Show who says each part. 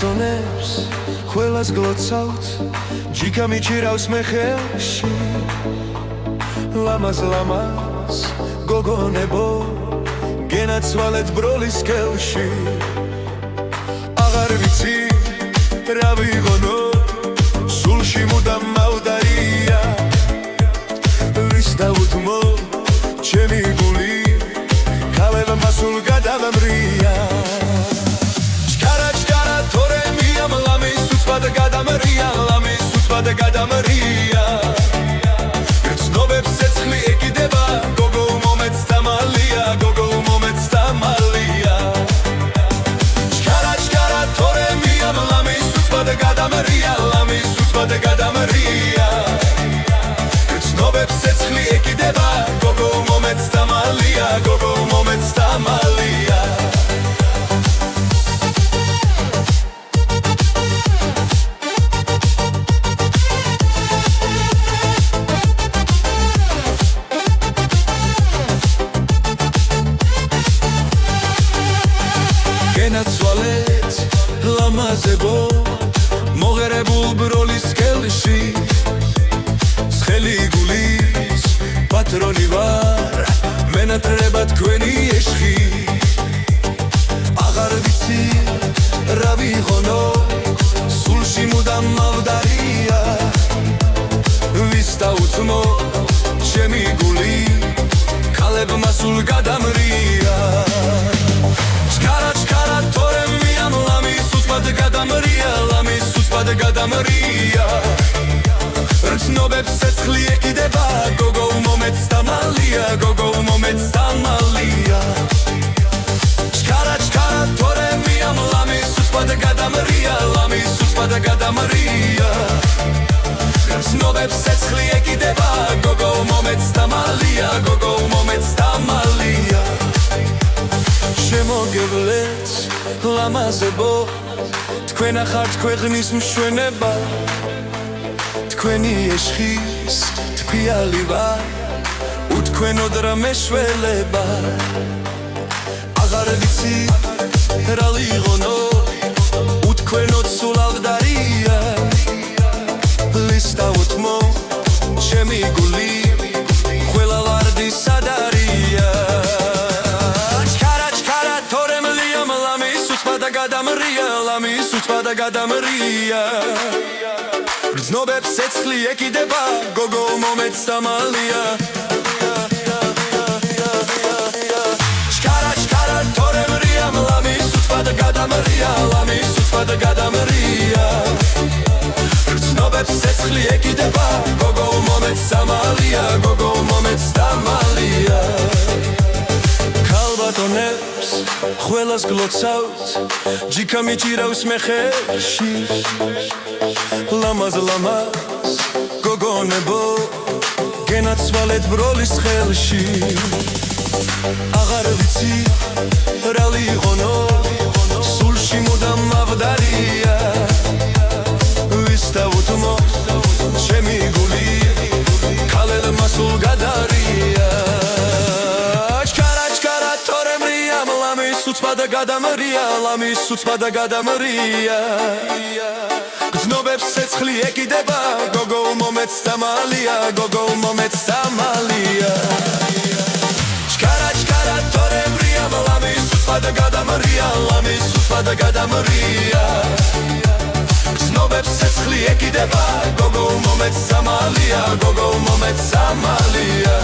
Speaker 1: ქალბატონებს ყველას გლოცავთ ჯიქა მიჭირავს მე ხელში ლამაზ გოგონებო გენაცვალეთ ბროლის სკელში აღარ ვიცი რა ვიღონო სულში მუდამ მავდარია ვის დაუთმო ჩემი გული ქალებმა სულ გადამრია ჩკარა თორე მიამ ლამის უცბად გადამრია ლამის უცბად გადამრია გრძნობებს ცეცხლი ეკიდება გოგო მომეც დამალია გოგო მომეც დამალია ჩკარა თორე მიამ ლამის უცბად გადამრია ლამის უცბად გადამრია გრძნობებს ცეცხლი ეკიდება გოგო მომეც დამალია გოგო მომეც დამალია გენაცვალეთ ლამაზებო მოღერებულ ბროლის სკელში ცხელი გულის პატრონი ვარ მენატრება თქვენი ეშხი აღარ ვიცი რა ვიღონო სულში მუდამ მავდარია ვის დაუთმო ჩემი გული ქალებმა სულ გადამრია ჩკარა თორე მიამ ლამის უცბად გადამრია ლამის უცბად გადამრია რწნობებს ცეცხლი ეკიდება გოგო მომეც დამალია გოგო მომეც დამალია ჩკარა თორე მიამ ლამის უცბად გადამრია ლამის უცბად გადამრია რწნობებს ცეცხლი ეკიდება გოგო მომეც დამალია გოგო მომეც დამალია შემოგევლეთ ლამაზებო თქვენ ახართ ქვეყნის მშვენება თქვენი ეშხის თფიალი ვარ უთქვენოდ რა მეშველება აღარ ვიცი რა ვიღონო უთქვენოდ სულ ავდარია ვის დაუთმო ჩემი გული ყველა ვარდი სადარია გადამრია ლამის უცბად გადამრია გრძნობებს ცეცხლი ეკიდება გოგო მომეც დამალია ჩკარა თორე მრიამ ლამის უცბად გადამრია ლამის უცბად გადამრია გრძნობებს ცეცხლი ეკიდება გოგო მომეც დამალია გოგო მომეც დამალია ქალბატონებს ყველას გლოცავთ ჯიქა მიჭირავს მე ხელში ლამაზ გოგონებო გენაცვალეთ ბროლის ხელში აღარ ვიცი რა ვიღონო სულში მუდამ მავდარია ვის დაუთმო ჩემი გული ქალებმა სულ გადარია უცბად გადამრია ლამის უცბად გადამრია გრძნობებს ცეცხლი ეკიდება გოგო მომეც დამალია გოგო მომეც დამალია ჩკარა თორე მრიამ ლამის უცბად გადამრია ლამის უცბად გადამრია გრძნობებს ცეცხლი ეკიდება გოგო მომეც დამალია გოგო მომეც დამალია